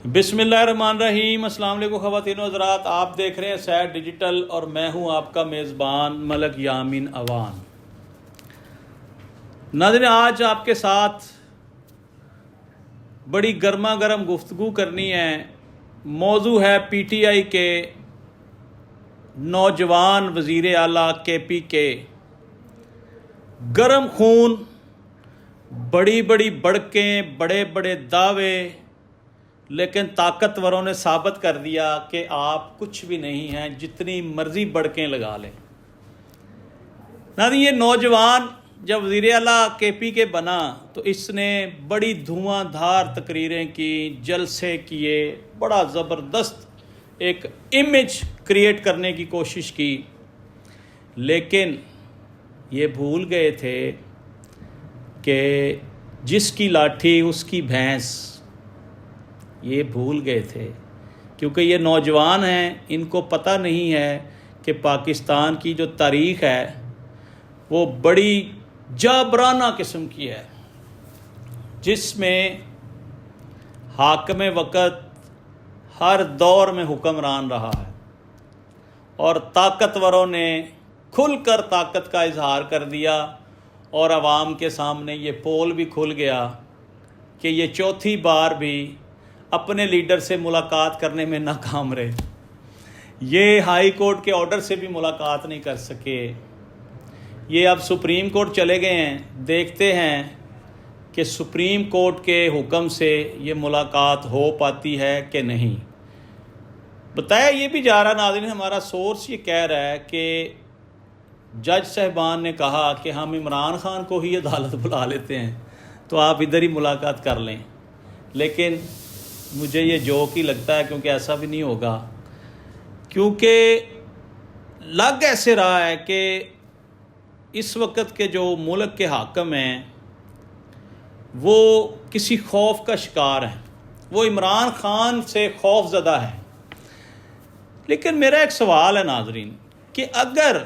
بسم اللہ الرحمن الرحیم۔ السلام علیکم خواتین و حضرات، آپ دیکھ رہے ہیں سیر ڈیجیٹل اور میں ہوں آپ کا میزبان ملک یامین اوان۔ ناظرین، آج آپ کے ساتھ بڑی گرما گرم گفتگو کرنی ہے۔ موضوع ہے پی ٹی آئی کے نوجوان وزیر اعلیٰ کے پی کے، گرم خون، بڑی بڑی بڑکیں، بڑے بڑے دعوے، لیکن طاقتوروں نے ثابت کر دیا کہ آپ کچھ بھی نہیں ہیں، جتنی مرضی بڑکیں لگا لیں۔ یہ نوجوان جب وزیر اعلیٰ کے پی کے بنا تو اس نے بڑی دھواں دھار تقریریں کی، جلسے کیے، بڑا زبردست ایک امیج کریٹ کرنے کی کوشش کی، لیکن یہ بھول گئے تھے کہ جس کی لاٹھی اس کی بھینس، یہ بھول گئے تھے، کیونکہ یہ نوجوان ہیں، ان کو پتہ نہیں ہے کہ پاکستان کی جو تاریخ ہے وہ بڑی جابرانہ قسم کی ہے، جس میں حاکم وقت ہر دور میں حکمران رہا ہے اور طاقتوروں نے کھل کر طاقت کا اظہار کر دیا، اور عوام کے سامنے یہ پول بھی کھل گیا کہ یہ چوتھی بار بھی اپنے لیڈر سے ملاقات کرنے میں ناکام رہے۔ یہ ہائی کورٹ کے آرڈر سے بھی ملاقات نہیں کر سکے۔ یہ اب سپریم کورٹ چلے گئے ہیں، دیکھتے ہیں کہ سپریم کورٹ کے حکم سے یہ ملاقات ہو پاتی ہے کہ نہیں۔ بتایا یہ بھی جا رہا، ناظرین، ہمارا سورس یہ کہہ رہا ہے کہ جج صاحبان نے کہا کہ ہم عمران خان کو ہی عدالت بلا لیتے ہیں، تو آپ ادھر ہی ملاقات کر لیں، لیکن مجھے یہ جوک ہی لگتا ہے، کیونکہ ایسا بھی نہیں ہوگا، کیونکہ لگ ایسے رہا ہے کہ اس وقت کے جو ملک کے حاکم ہیں وہ کسی خوف کا شکار ہیں، وہ عمران خان سے خوف زدہ ہیں۔ لیکن میرا ایک سوال ہے ناظرین، کہ اگر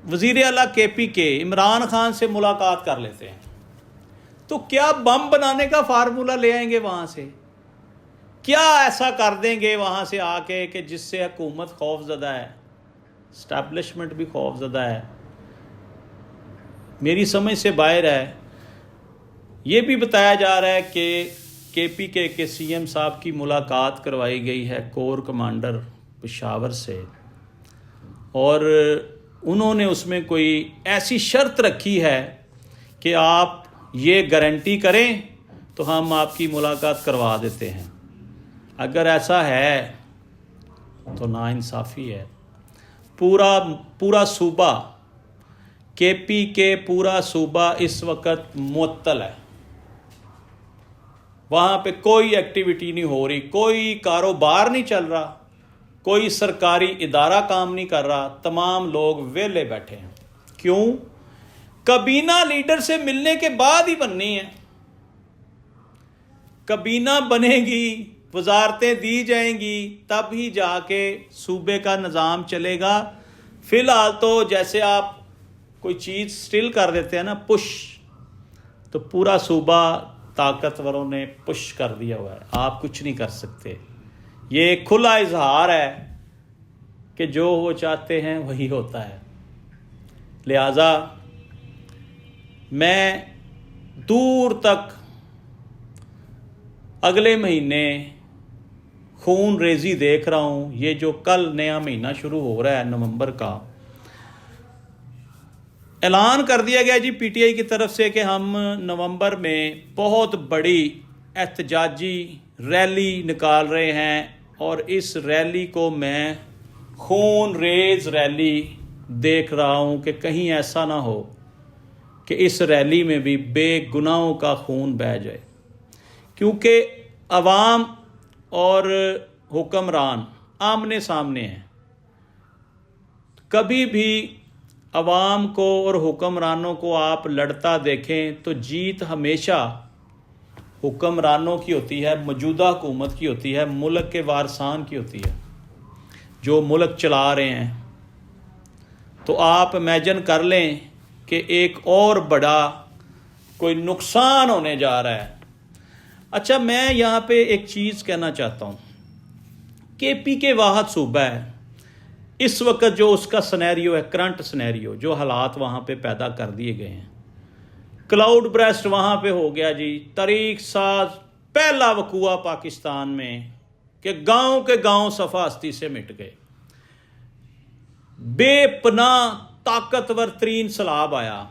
وزیر اعلیٰ کے پی کے عمران خان سے ملاقات کر لیتے ہیں تو کیا بم بنانے کا فارمولہ لے آئیں گے وہاں سے؟ کیا ایسا کر دیں گے وہاں سے آ کے کہ جس سے حکومت خوف زدہ ہے، اسٹیبلشمنٹ بھی خوف زدہ ہے؟ میری سمجھ سے باہر ہے۔ یہ بھی بتایا جا رہا ہے کہ کے پی کے سی ایم صاحب کی ملاقات کروائی گئی ہے کور کمانڈر پشاور سے، اور انہوں نے اس میں کوئی ایسی شرط رکھی ہے کہ آپ یہ گارنٹی کریں تو ہم آپ کی ملاقات کروا دیتے ہیں۔ اگر ایسا ہے تو ناانصافی ہے۔ پورا صوبہ، کے پی کے پورا صوبہ اس وقت معطل ہے، وہاں پہ کوئی ایکٹیویٹی نہیں ہو رہی، کوئی کاروبار نہیں چل رہا، کوئی سرکاری ادارہ کام نہیں کر رہا، تمام لوگ ویلے بیٹھے ہیں۔ کیوں؟ کابینہ لیڈر سے ملنے کے بعد ہی بننی ہے، کابینہ بنے گی، وزارتیں دی جائیں گی، تب ہی جا کے صوبے کا نظام چلے گا۔ فی الحال تو جیسے آپ کوئی چیز سٹل کر دیتے ہیں نا، پش، تو پورا صوبہ طاقتوروں نے پش کر دیا ہوا ہے، آپ کچھ نہیں کر سکتے۔ یہ ایک کھلا اظہار ہے کہ جو وہ چاہتے ہیں وہی ہوتا ہے۔ لہذا میں دور تک اگلے مہینے خون ریزی دیکھ رہا ہوں۔ یہ جو کل نیا مہینہ شروع ہو رہا ہے نومبر کا، اعلان کر دیا گیا جی پی ٹی آئی کی طرف سے کہ ہم نومبر میں بہت بڑی احتجاجی ریلی نکال رہے ہیں، اور اس ریلی کو میں خون ریز ریلی دیکھ رہا ہوں کہ کہیں ایسا نہ ہو کہ اس ریلی میں بھی بے گناہوں کا خون بہہ جائے، کیونکہ عوام اور حکمران آمنے سامنے ہیں۔ کبھی بھی عوام کو اور حکمرانوں کو آپ لڑتا دیکھیں تو جیت ہمیشہ حکمرانوں کی ہوتی ہے، موجودہ حکومت کی ہوتی ہے، ملک کے وارثان کی ہوتی ہے جو ملک چلا رہے ہیں۔ تو آپ امیجن کر لیں کہ ایک اور بڑا کوئی نقصان ہونے جا رہا ہے۔ اچھا، میں یہاں پہ ایک چیز کہنا چاہتا ہوں، کے پی کے واحد صوبہ ہے اس وقت جو اس کا سنیریو ہے، کرنٹ سنیریو، جو حالات وہاں پہ پیدا کر دیے گئے ہیں۔ کلاؤڈ برسٹ وہاں پہ ہو گیا جی، طریق ساز پہلا وقوعہ پاکستان میں کہ گاؤں کے گاؤں صفا ہستی سے مٹ گئے، بے پناہ طاقتور ترین سیلاب آیا،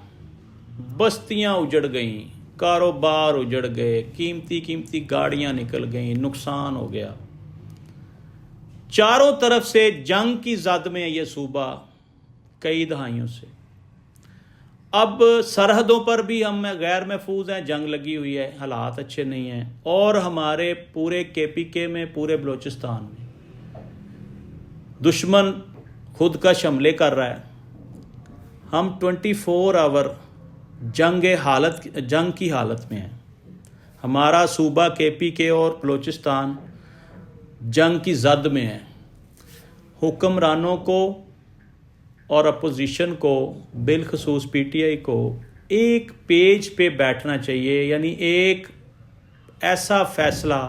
بستیاں اجڑ گئیں، کاروبار اجڑ گئے، قیمتی گاڑیاں نکل گئیں، نقصان ہو گیا۔ چاروں طرف سے جنگ کی زد میں یہ صوبہ کئی دہائیوں سے۔ اب سرحدوں پر بھی ہم غیر محفوظ ہیں، جنگ لگی ہوئی ہے، حالات اچھے نہیں ہیں، اور ہمارے پورے کے پی کے میں، پورے بلوچستان میں دشمن خود کش حملے کر رہا ہے۔ ہم 24 آور جنگ کی حالت میں ہیں۔ ہمارا صوبہ کے پی کے اور بلوچستان جنگ کی زد میں ہے۔ حکمرانوں کو اور اپوزیشن کو، بالخصوص پی ٹی آئی کو، ایک پیج پہ بیٹھنا چاہیے، یعنی ایک ایسا فیصلہ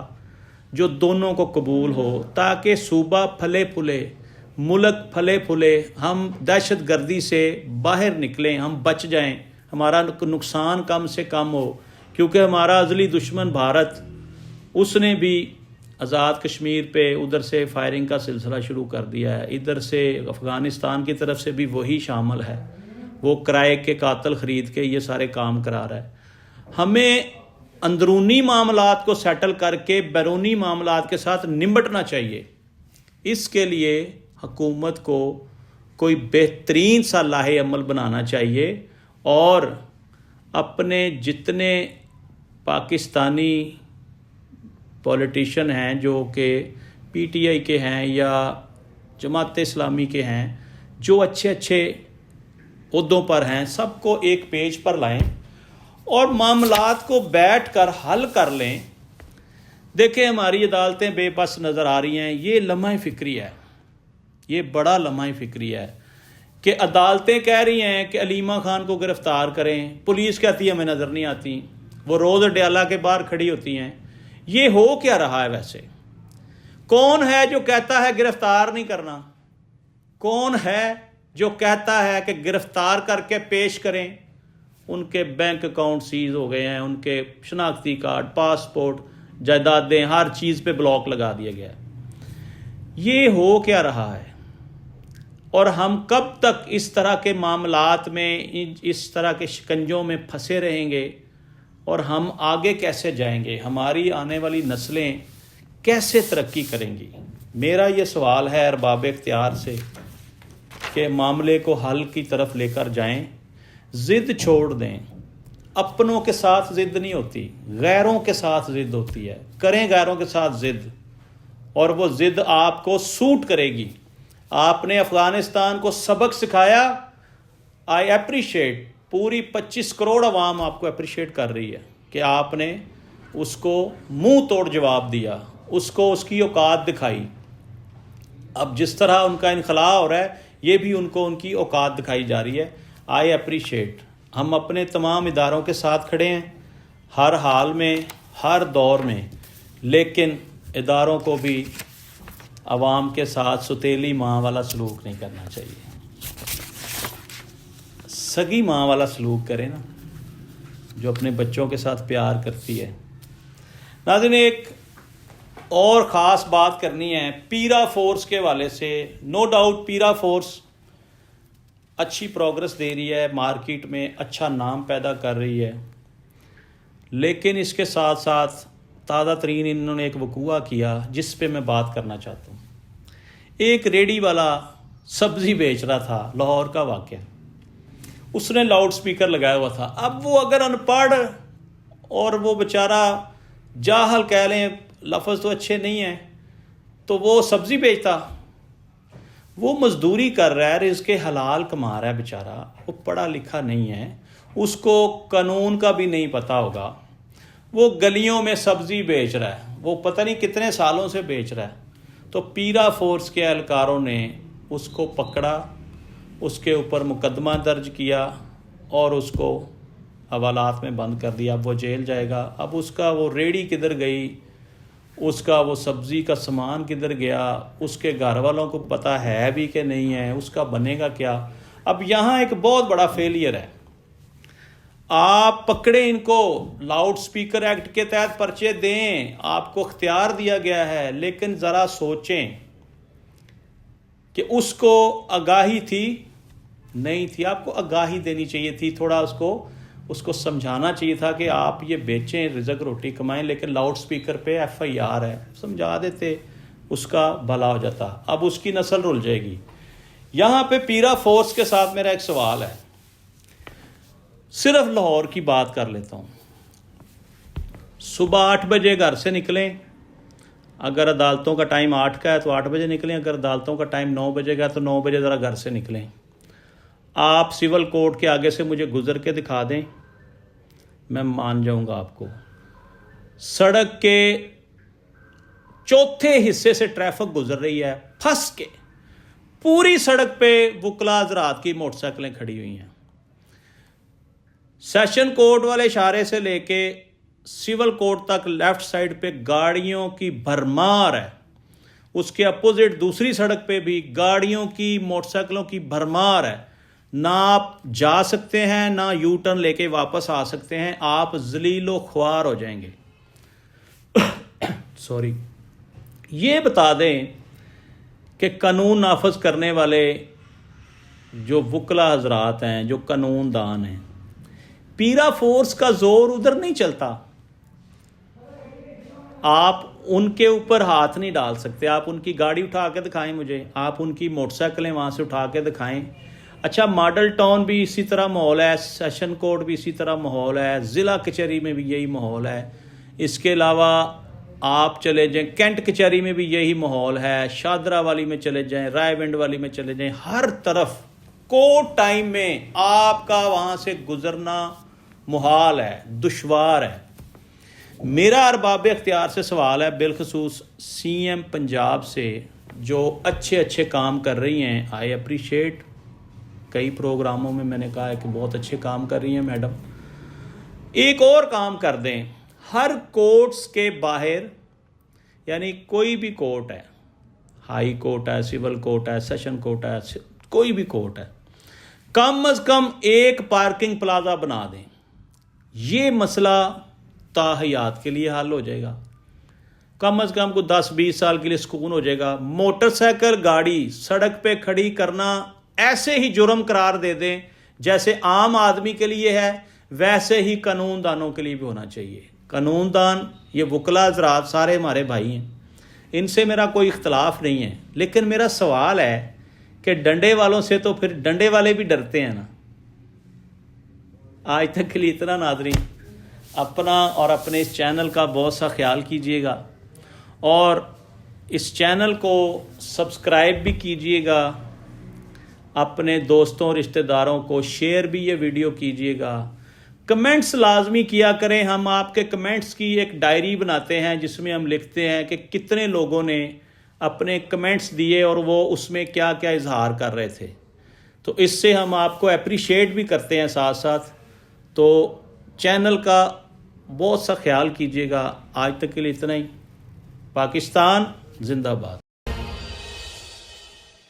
جو دونوں کو قبول ہو، تاکہ صوبہ پھلے پھلے، ملک پھلے پھلے، ہم دہشت گردی سے باہر نکلیں، ہم بچ جائیں، ہمارا نقصان کم سے کم ہو، کیونکہ ہمارا ازلی دشمن بھارت، اس نے بھی آزاد کشمیر پہ ادھر سے فائرنگ کا سلسلہ شروع کر دیا ہے، ادھر سے افغانستان کی طرف سے بھی وہی شامل ہے، وہ کرائے کے قاتل خرید کے یہ سارے کام کرا رہا ہے۔ ہمیں اندرونی معاملات کو سیٹل کر کے بیرونی معاملات کے ساتھ نمٹنا چاہیے۔ اس کے لیے حکومت کو کوئی بہترین سا لاہے عمل بنانا چاہیے، اور اپنے جتنے پاکستانی پولیٹیشین ہیں جو کہ پی ٹی آئی کے ہیں یا جماعت اسلامی کے ہیں، جو اچھے عہدوں پر ہیں، سب کو ایک پیج پر لائیں اور معاملات کو بیٹھ کر حل کر لیں۔ دیکھیں، ہماری عدالتیں بے بس نظر آ رہی ہیں، یہ لمحہ فکری ہے، یہ بڑا لمحہ فکری ہے کہ عدالتیں کہہ رہی ہیں کہ علیمہ خان کو گرفتار کریں، پولیس کہتی ہے ہمیں نظر نہیں آتی، وہ روز اڈیالہ کے باہر کھڑی ہوتی ہیں۔ یہ ہو کیا رہا ہے ویسے؟ کون ہے جو کہتا ہے گرفتار نہیں کرنا؟ کون ہے جو کہتا ہے کہ گرفتار کر کے پیش کریں؟ ان کے بینک اکاؤنٹ سیز ہو گئے ہیں، ان کے شناختی کارڈ، پاسپورٹ، جائیدادیں، ہر چیز پہ بلاک لگا دیا گیا ہے۔ یہ ہو کیا رہا ہے؟ اور ہم کب تک اس طرح کے معاملات میں، اس طرح کے شکنجوں میں پھنسے رہیں گے، اور ہم آگے کیسے جائیں گے؟ ہماری آنے والی نسلیں کیسے ترقی کریں گی؟ میرا یہ سوال ہے ارباب اختیار سے کہ معاملے کو حل کی طرف لے کر جائیں، ضد چھوڑ دیں۔ اپنوں کے ساتھ ضد نہیں ہوتی، غیروں کے ساتھ ضد ہوتی ہے۔ کریں غیروں کے ساتھ ضد، اور وہ ضد آپ کو سوٹ کرے گی۔ آپ نے افغانستان کو سبق سکھایا، آئی اپریشیٹ، پوری 25 کروڑ عوام آپ کو اپریشیٹ کر رہی ہے کہ آپ نے اس کو منہ توڑ جواب دیا، اس کو اس کی اوقات دکھائی۔ اب جس طرح ان کا انخلاء ہو رہا ہے، یہ بھی ان کو ان کی اوقات دکھائی جا رہی ہے۔ آئی اپریشیٹ، ہم اپنے تمام اداروں کے ساتھ کھڑے ہیں، ہر حال میں، ہر دور میں، لیکن اداروں کو بھی عوام کے ساتھ ستیلی ماں والا سلوک نہیں کرنا چاہیے، سگی ماں والا سلوک کریں نا، جو اپنے بچوں کے ساتھ پیار کرتی ہے۔ ناظرین، ایک اور خاص بات کرنی ہے پیرا فورس کے حوالے سے۔ نو ڈاؤٹ پیرا فورس اچھی پروگرس دے رہی ہے، مارکیٹ میں اچھا نام پیدا کر رہی ہے، لیکن اس کے ساتھ ساتھ تازہ ترین انہوں نے ایک وقوعہ کیا جس پہ میں بات کرنا چاہتا ہوں۔ ایک ریڈی والا سبزی بیچ رہا تھا، لاہور کا واقعہ، اس نے لاؤڈ سپیکر لگایا ہوا تھا۔ اب وہ اگر ان پڑھ اور وہ بیچارہ جاہل کہہ لیں، لفظ تو اچھے نہیں ہیں، تو وہ سبزی بیچتا؟ وہ مزدوری کر رہا ہے، رزق حلال کما رہا ہے بیچارہ، وہ پڑھا لکھا نہیں ہے، اس کو قانون کا بھی نہیں پتہ ہوگا، وہ گلیوں میں سبزی بیچ رہا ہے، وہ پتہ نہیں کتنے سالوں سے بیچ رہا ہے۔ تو پیرا فورس کے اہلکاروں نے اس کو پکڑا، اس کے اوپر مقدمہ درج کیا اور اس کو حوالات میں بند کر دیا، اب وہ جیل جائے گا۔ اب اس کا وہ ریڑھی کدھر گئی، اس کا وہ سبزی کا سامان کدھر گیا، اس کے گھر والوں کو پتہ ہے بھی کہ نہیں ہے، اس کا بنے گا کیا؟ اب یہاں ایک بہت بڑا فیلئر ہے۔ آپ پکڑیں ان کو، لاؤڈ سپیکر ایکٹ کے تحت پرچے دیں، آپ کو اختیار دیا گیا ہے، لیکن ذرا سوچیں کہ اس کو آگاہی تھی؟ نہیں تھی۔ آپ کو آگاہی دینی چاہیے تھی، تھوڑا اس کو سمجھانا چاہیے تھا کہ آپ یہ بیچیں، رزق روٹی کمائیں، لیکن لاؤڈ سپیکر پہ FIR ہے، سمجھا دیتے، اس کا بھلا ہو جاتا۔ اب اس کی نسل رل جائے گی۔ یہاں پہ پیرا فورس کے ساتھ میرا ایک سوال ہے، صرف لاہور کی بات کر لیتا ہوں۔ صبح 8 بجے گھر سے نکلیں، اگر عدالتوں کا ٹائم 8 کا ہے تو 8 بجے نکلیں، اگر عدالتوں کا ٹائم 9 بجے کا ہے تو 9 بجے ذرا گھر سے نکلیں۔ آپ سول کورٹ کے آگے سے مجھے گزر کے دکھا دیں، میں مان جاؤں گا آپ کو۔ سڑک کے چوتھے حصے سے ٹریفک گزر رہی ہے پھنس کے، پوری سڑک پہ وکلا حضرات کی موٹر سائیکلیں کھڑی ہوئی ہیں۔ سیشن کورٹ والے اشارے سے لے کے سول کورٹ تک لیفٹ سائیڈ پہ گاڑیوں کی بھرمار ہے، اس کے اپوزٹ دوسری سڑک پہ بھی گاڑیوں کی، موٹر سائیکلوں کی بھرمار ہے۔ نہ آپ جا سکتے ہیں، نہ یو ٹرن لے کے واپس آ سکتے ہیں، آپ ذلیل و خوار ہو جائیں گے۔ سوری، یہ بتا دیں کہ قانون نافذ کرنے والے جو وکلا حضرات ہیں، جو قانون دان ہیں، پیرا فورس کا زور ادھر نہیں چلتا۔ آپ ان کے اوپر ہاتھ نہیں ڈال سکتے، آپ ان کی گاڑی اٹھا کے دکھائیں مجھے، آپ ان کی موٹر سائیکلیں وہاں سے اٹھا کے دکھائیں۔ اچھا، ماڈل ٹاؤن بھی اسی طرح ماحول ہے، سیشن کورٹ بھی اسی طرح ماحول ہے، ضلع کچہری میں بھی یہی ماحول ہے۔ اس کے علاوہ آپ چلے جائیں کینٹ کچہری میں بھی یہی ماحول ہے، شادرہ والی میں چلے جائیں، رائے ونڈ والی میں چلے جائیں، ہر طرف کورٹ ٹائم میں آپ کا وہاں سے گزرنا محال ہے، دشوار ہے۔ میرا ارباب اختیار سے سوال ہے، بالخصوص CM پنجاب سے، جو اچھے کام کر رہی ہیں، آئی اپریشیٹ، کئی پروگراموں میں نے کہا ہے کہ بہت اچھے کام کر رہی ہیں میڈم، ایک اور کام کر دیں۔ ہر کورٹس کے باہر، یعنی کوئی بھی کورٹ ہے، ہائی کورٹ ہے، سول کورٹ ہے، سیشن کورٹ ہے، کوئی بھی کورٹ ہے، کم از کم ایک پارکنگ پلازا بنا دیں۔ یہ مسئلہ تا حیات کے لیے حل ہو جائے گا، کم از کم کو 10-20 سال کے لیے سکون ہو جائے گا۔ موٹر سائیکل گاڑی سڑک پہ کھڑی کرنا ایسے ہی جرم قرار دے دیں جیسے عام آدمی کے لیے ہے، ویسے ہی قانون دانوں کے لیے بھی ہونا چاہیے۔ قانون دان یہ وکلا حضرات سارے ہمارے بھائی ہیں، ان سے میرا کوئی اختلاف نہیں ہے، لیکن میرا سوال ہے کہ ڈنڈے والوں سے تو پھر ڈنڈے والے بھی ڈرتے ہیں نا۔ آج تک کے لیے اتنا۔ ناظرین، اپنا اور اپنے اس چینل کا بہت سا خیال کیجیے گا، اور اس چینل کو سبسکرائب بھی کیجیے گا، اپنے دوستوں رشتہ داروں کو شیئر بھی یہ ویڈیو کیجیے گا، کمنٹس لازمی کیا کریں۔ ہم آپ کے کمنٹس کی ایک ڈائری بناتے ہیں جس میں ہم لکھتے ہیں کہ کتنے لوگوں نے اپنے کمنٹس دیے اور وہ اس میں کیا کیا اظہار کر رہے تھے، تو اس سے ہم آپ کو اپریشیٹ بھی کرتے ہیں ساتھ ساتھ۔ تو چینل کا بہت سا خیال کیجیے گا۔ آج تک کے لیے اتنا ہی۔ پاکستان زندہ باد۔